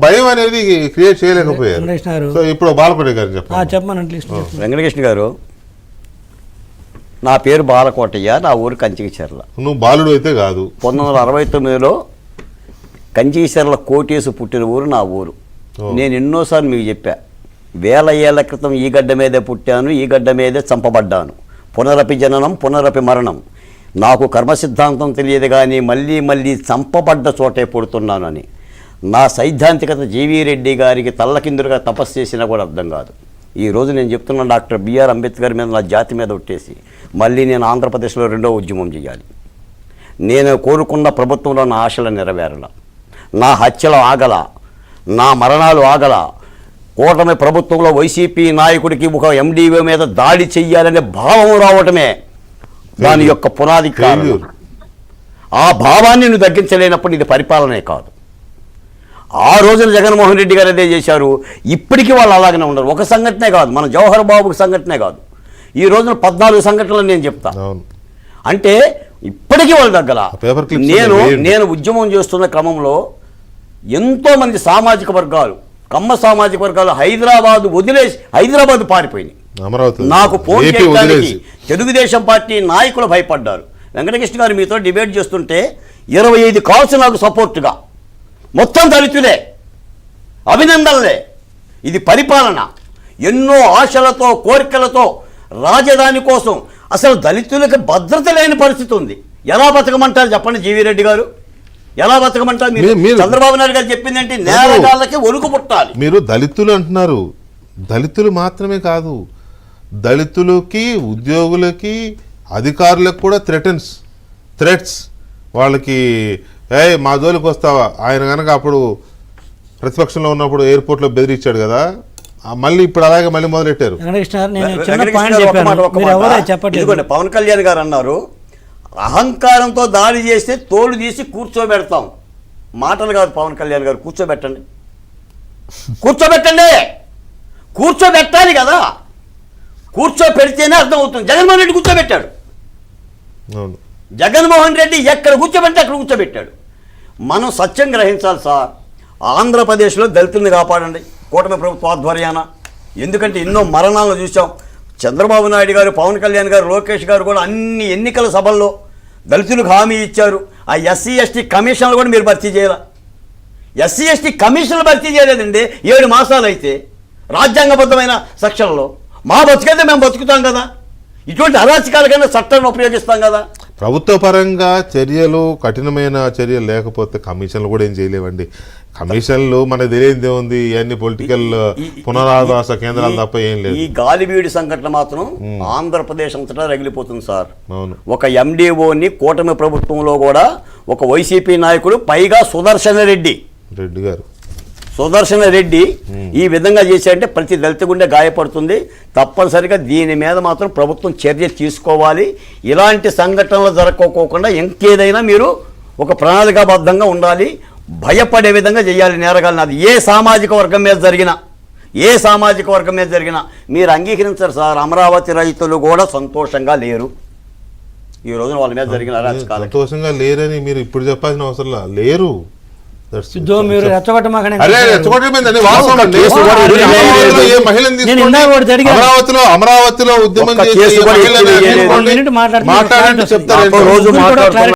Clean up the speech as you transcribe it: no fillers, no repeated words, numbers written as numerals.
భయం అనేది క్రియేట్ చేయలేకపోయారు. సో ఇప్పుడు బాలకోటి గారు చెప్పండి. వెంకటకృష్ణ గారు, నా పేరు బాలకోటయ్య, నా ఊరు కంచికిచెర్ల. నువ్వు బాలుడు అయితే కాదు. 1969లో కంచికిచెర్ల కోటేసు పుట్టిన ఊరు నా ఊరు. నేను ఎన్నోసార్లు మీకు చెప్పా, 1000 ఏళ్ల క్రితం ఈ గడ్డ మీదే పుట్టాను, ఈ గడ్డ మీదే చంపబడ్డాను. పునరపి జననం పునరపి మరణం. నాకు కర్మ సిద్ధాంతం తెలియదు కానీ మళ్ళీ మళ్ళీ చంపబడ్డ చోటే పుడుతున్నానని. నా సైద్ధాంతికత జీవీ రెడ్డి గారికి తల్లకిందులుగా తపస్సు చేసినా కూడా అర్థం కాదు. ఈరోజు నేను చెప్తున్న డాక్టర్ బిఆర్ అంబేద్కర్ మీద, నా జాతి మీద ఒట్టేసి మళ్ళీ నేను ఆంధ్రప్రదేశ్లో 2వ ఉద్యమం చేయాలి. నేను కోరుకున్న ప్రభుత్వంలో నా ఆశలు నెరవేరల, నా హత్యలు ఆగల, నా మరణాలు ఆగల. కూటమి ప్రభుత్వంలో వైసీపీ నాయకుడికి ఒక ఎండిఓ మీద దాడి చెయ్యాలనే భావం రావటమే దాని యొక్క పునాది కారణం. ఆ భావాన్ని నువ్వు తగ్గించలేనప్పుడు ఇది పరిపాలనే కాదు. ఆ రోజున జగన్మోహన్ రెడ్డి గారు అదే చేశారు. ఇప్పటికీ వాళ్ళు అలాగనే ఉన్నారు. ఒక సంఘటనే కాదు, మన జవహర్ బాబుకి సంఘటనే కాదు, ఈ రోజున 14 సంఘటనలు నేను చెప్తా. అంటే ఇప్పటికీ వాళ్ళు తగ్గల. నేను ఉద్యమం చేస్తున్న క్రమంలో ఎంతోమంది సామాజిక వర్గాలు, కమ్మ సామాజిక వర్గాలు హైదరాబాద్ వదిలేసి హైదరాబాద్ పారిపోయినాయి. నాకు ఫోన్ చేయడానికి తెలుగుదేశం పార్టీ నాయకులు భయపడ్డారు. వెంకటకృష్ణ గారు మీతో డిబేట్ చేస్తుంటే 25 కాల్స్ నాకు సపోర్టుగా, మొత్తం దళితులే, అభినందనలే. ఇది పరిపాలన. ఎన్నో ఆశలతో కోరికలతో రాజధాని కోసం అసలు దళితులకు భద్రత లేని పరిస్థితి ఉంది. ఎలా బతకమంటారు చెప్పండి జీవీ రెడ్డి గారు, ఎలా బతకమంటారు? మీరు చంద్రబాబు నాయుడు గారు చెప్పింది ఏంటి? నేరగాళ్ళకి ఒలుకు పుట్టాలి. మీరు దళితులు అంటున్నారు. దళితులు మాత్రమే కాదు, దళితులకి, ఉద్యోగులకి, అధికారులకు కూడా థ్రెట్స్. వాళ్ళకి మా జోలికి వస్తావా, ఆయన కనుక అప్పుడు ప్రతిపక్షంలో ఉన్నప్పుడు ఎయిర్పోర్ట్లో బెదిరించాడు కదా, మళ్ళీ ఇప్పుడు అలాగే మళ్ళీ మొదలెట్టారు. పవన్ కళ్యాణ్ గారు అన్నారు, అహంకారంతో దాడి చేస్తే తోలు తీసి కూర్చోబెడతాం. మాటలు కాదు పవన్ కళ్యాణ్ గారు, కూర్చోబెట్టండి, కూర్చోబెట్టాలి కదా. కూర్చోబెడితేనే అర్థమవుతుంది. జగన్మోహన్ రెడ్డి కూర్చోబెట్టాడు. జగన్మోహన్ రెడ్డి ఎక్కడ కూర్చోబెడితే అక్కడ కూర్చోబెట్టాడు. మనం సత్యం గ్రహించాలి సార్. ఆంధ్రప్రదేశ్లో దళితుల్ని కాపాడండి కూటమి ప్రభుత్వ ఆధ్వర్యాన. ఎందుకంటే ఎన్నో మరణాలను చూసాం. చంద్రబాబు నాయుడు గారు, పవన్ కళ్యాణ్ గారు, లోకేష్ గారు కూడా అన్ని ఎన్నికల సభల్లో దళితులకు హామీ ఇచ్చారు. ఆ ఎస్సీ ఎస్టీ కమిషన్లు కూడా మీరు భర్తీ చేయాల. ఎస్సీ ఎస్టీ కమిషన్లు భర్తీ చేయలేదండి. 7 మాసాలు అయితే రాజ్యాంగబద్ధమైన సెక్షన్లో. మా బతుకైతే మేము బతుకుతాం కదా. ఇటువంటి అరాచకాలకైనా చట్టాన్ని ఉపయోగిస్తాం కదా. ప్రభుత్వ పరంగా చర్యలు, కఠినమైన చర్యలు లేకపోతే కమిషన్లు కూడా ఏం చేయలేవండి. కమిషన్లు మనకు తెలియదే ఉంది, ఇవన్నీ పొలిటికల్ పునరావాస కేంద్రాలు తప్ప ఏం లేదు. ఈ గాలిబీడి సంఘటన మాత్రం ఆంధ్రప్రదేశ్ అంతటా రగిలిపోతుంది సార్. ఒక ఎండిఓని కూటమి ప్రభుత్వంలో కూడా ఒక వైసీపీ నాయకుడు, పైగా సుదర్శన రెడ్డి ఈ విధంగా చేశారంటే ప్రతి దళిత గుండె గాయపడుతుంది. తప్పనిసరిగా దీని మీద మాత్రం ప్రభుత్వం చర్య తీసుకోవాలి. ఇలాంటి సంఘటనలు జరగకోకుండా ఇంకేదైనా మీరు ఒక ప్రణాళికాబద్ధంగా ఉండాలి. భయపడే విధంగా చేయాలి నేరగాలని. అది ఏ సామాజిక వర్గం మీద జరిగినా మీరు అంగీకరించారు సార్. అమరావతి రైతులు కూడా సంతోషంగా లేరు. ఈ రోజున వాళ్ళ మీద జరిగిన అరాచకాలు సంతోషంగా లేరని మీరు ఇప్పుడు చెప్పాల్సిన అవసరం లేరు. మీరు అమరావతిలో ఉద్యమం చేసి చెప్తారు.